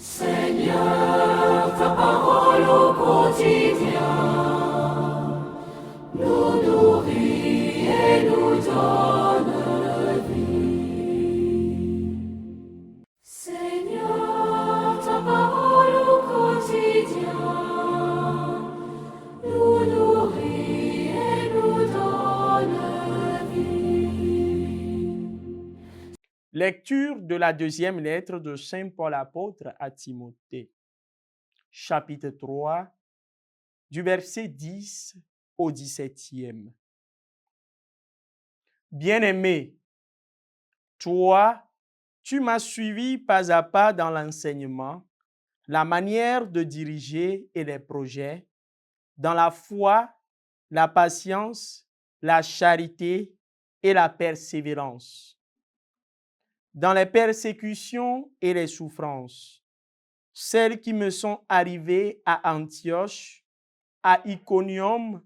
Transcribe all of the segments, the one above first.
Seigneur, ta parole au quotidien nous nourrit et nous donne vie. Seigneur, ta parole au quotidien nous nourrit et nous donne vie. Lecture de la deuxième lettre de Saint Paul apôtre à Timothée, chapitre 3, du verset 10 au 17e. Bien-aimé, toi, tu m'as suivi pas à pas dans l'enseignement, la manière de diriger et les projets, dans la foi, la patience, la charité et la persévérance, dans les persécutions et les souffrances, celles qui me sont arrivées à Antioche, à Iconium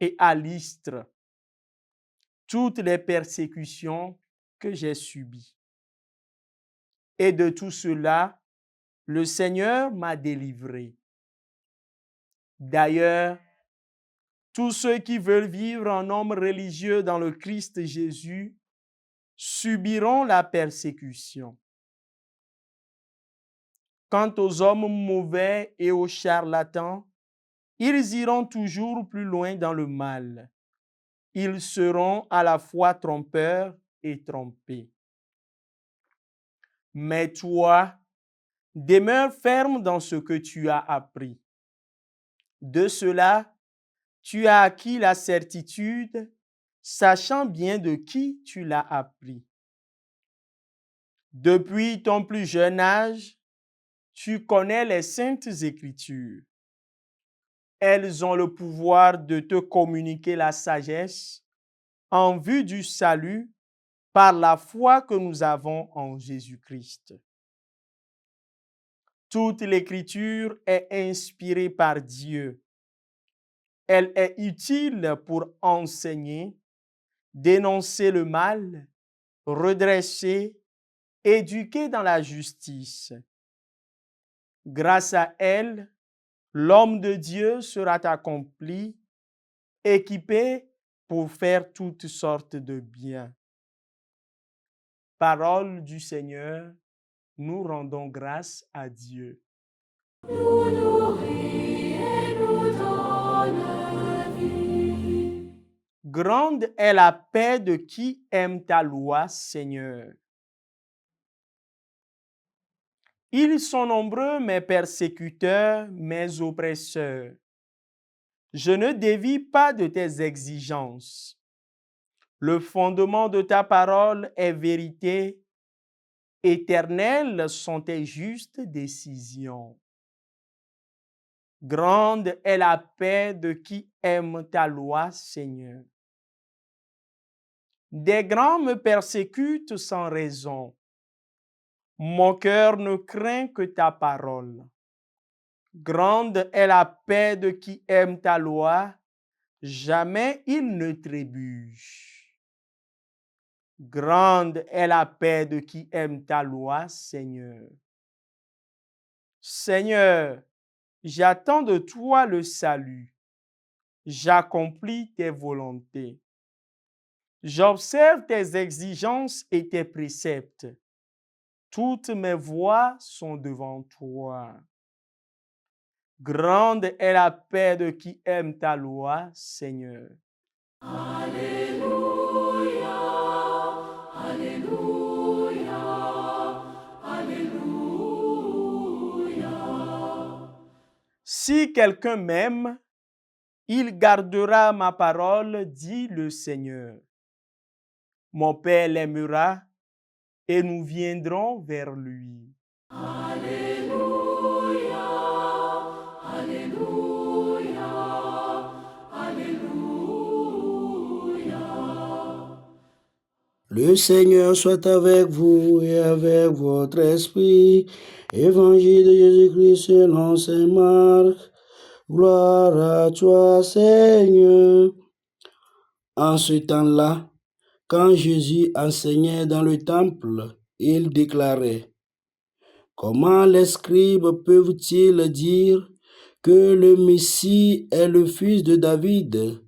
et à Lystre, toutes les persécutions que j'ai subies. Et de tout cela, le Seigneur m'a délivré. D'ailleurs, tous ceux qui veulent vivre en homme religieux dans le Christ Jésus subiront la persécution. Quant aux hommes mauvais et aux charlatans, ils iront toujours plus loin dans le mal. Ils seront à la fois trompeurs et trompés. Mais toi, demeure ferme dans ce que tu as appris. De cela, tu as acquis la certitude, sachant bien de qui tu l'as appris. Depuis ton plus jeune âge, tu connais les saintes Écritures. Elles ont le pouvoir de te communiquer la sagesse en vue du salut par la foi que nous avons en Jésus-Christ. Toute l'Écriture est inspirée par Dieu. Elle est utile pour enseigner, dénoncer le mal, redresser, éduquer dans la justice. Grâce à elle, l'homme de Dieu sera accompli, équipé pour faire toutes sortes de biens. Parole du Seigneur, nous rendons grâce à Dieu. Nous nourrit et nous donne vie. Grande est la paix de qui aime ta loi, Seigneur. Ils sont nombreux, mes persécuteurs, mes oppresseurs. Je ne dévie pas de tes exigences. Le fondement de ta parole est vérité. Éternelles sont tes justes décisions. Grande est la paix de qui aime ta loi, Seigneur. Des grands me persécutent sans raison. Mon cœur ne craint que ta parole. Grande est la paix de qui aime ta loi, jamais il ne trébuche. Grande est la paix de qui aime ta loi, Seigneur. Seigneur, j'attends de toi le salut. J'accomplis tes volontés. J'observe tes exigences et tes préceptes. Toutes mes voies sont devant toi. Grande est la paix de qui aime ta loi, Seigneur. Alléluia, Alléluia, Alléluia. Si quelqu'un m'aime, il gardera ma parole, dit le Seigneur. Mon Père l'aimera et nous viendrons vers lui. Alléluia, Alléluia, Alléluia. Le Seigneur soit avec vous et avec votre esprit. Évangile de Jésus-Christ selon saint Marc. Gloire à toi, Seigneur. En ce temps-là, quand Jésus enseignait dans le temple, il déclarait: Comment les scribes peuvent-ils dire que le Messie est le fils de David?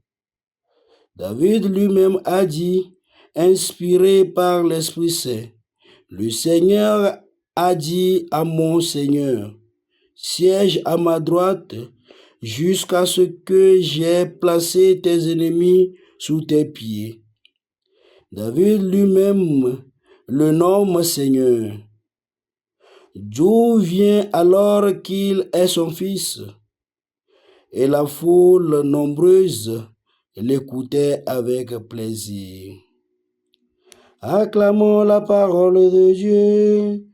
David lui-même a dit, inspiré par l'Esprit Saint, le Seigneur a dit à mon Seigneur, siège à ma droite jusqu'à ce que j'aie placé tes ennemis sous tes pieds. David lui-même le nomme Seigneur. D'où vient alors qu'il est son fils? Et la foule nombreuse l'écoutait avec plaisir. Acclamons la parole de Dieu.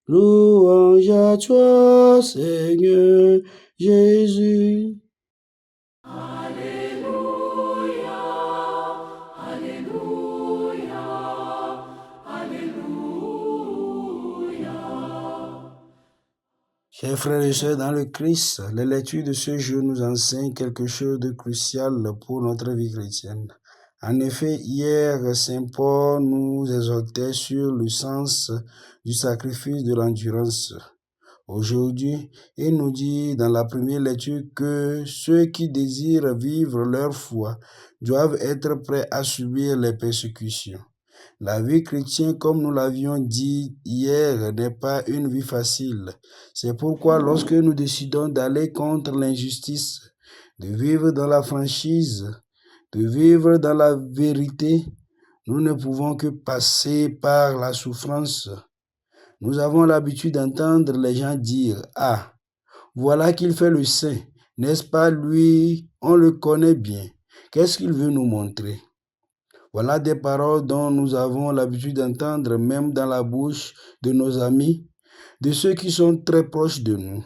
Louange à toi, Seigneur Jésus. Alléluia, Alléluia, Alléluia. Chers frères et sœurs dans le Christ, les lectures de ce jour nous enseignent quelque chose de crucial pour notre vie chrétienne. En effet, hier, Saint Paul nous exhortait sur le sens du sacrifice de l'endurance. Aujourd'hui, il nous dit dans la première lecture que ceux qui désirent vivre leur foi doivent être prêts à subir les persécutions. La vie chrétienne, comme nous l'avions dit hier, n'est pas une vie facile. C'est pourquoi lorsque nous décidons d'aller contre l'injustice, de vivre dans la franchise, de vivre dans la vérité, nous ne pouvons que passer par la souffrance. Nous avons l'habitude d'entendre les gens dire « Ah, voilà qu'il fait le saint, n'est-ce pas lui, on le connaît bien. Qu'est-ce qu'il veut nous montrer ?» Voilà des paroles dont nous avons l'habitude d'entendre même dans la bouche de nos amis, de ceux qui sont très proches de nous.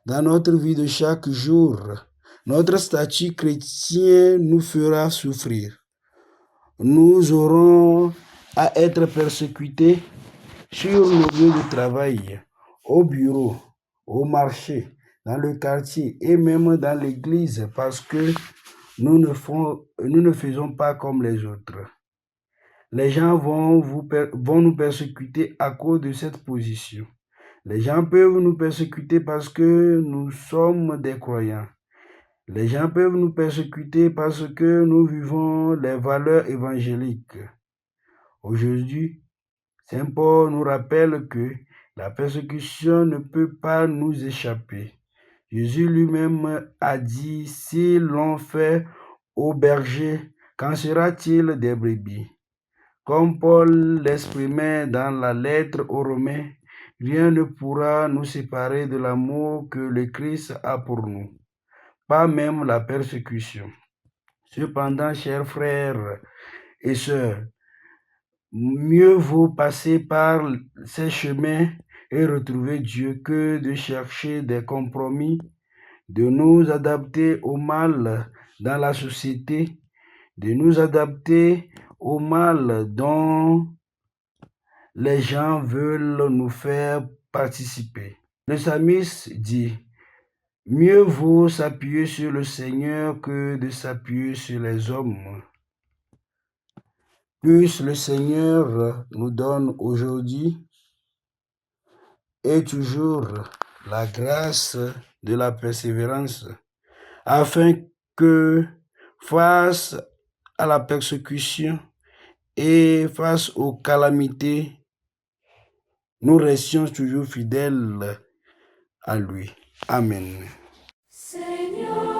Dans notre vie de chaque jour, notre statut chrétien nous fera souffrir. Nous aurons à être persécutés sur nos lieux de travail, au bureau, au marché, dans le quartier et même dans l'église parce que nous ne faisons pas comme les autres. Les gens vont nous persécuter à cause de cette position. Les gens peuvent nous persécuter parce que nous sommes des croyants. Les gens peuvent nous persécuter parce que nous vivons les valeurs évangéliques. Aujourd'hui, Saint Paul nous rappelle que la persécution ne peut pas nous échapper. Jésus lui-même a dit, s'ils l'ont fait aux bergers, qu'en sera-t-il des brebis? Comme Paul l'exprimait dans la lettre aux Romains, rien ne pourra nous séparer de l'amour que le Christ a pour nous, pas même la persécution. Cependant, chers frères et sœurs, mieux vaut passer par ces chemins et retrouver Dieu que de chercher des compromis, de nous adapter au mal dans la société, de nous adapter au mal dont les gens veulent nous faire participer. Le psalmiste dit, mieux vaut s'appuyer sur le Seigneur que de s'appuyer sur les hommes. Puisse le Seigneur nous donne aujourd'hui et toujours la grâce de la persévérance, afin que face à la persécution et face aux calamités, nous restions toujours fidèles à lui. Amen. Seigneur,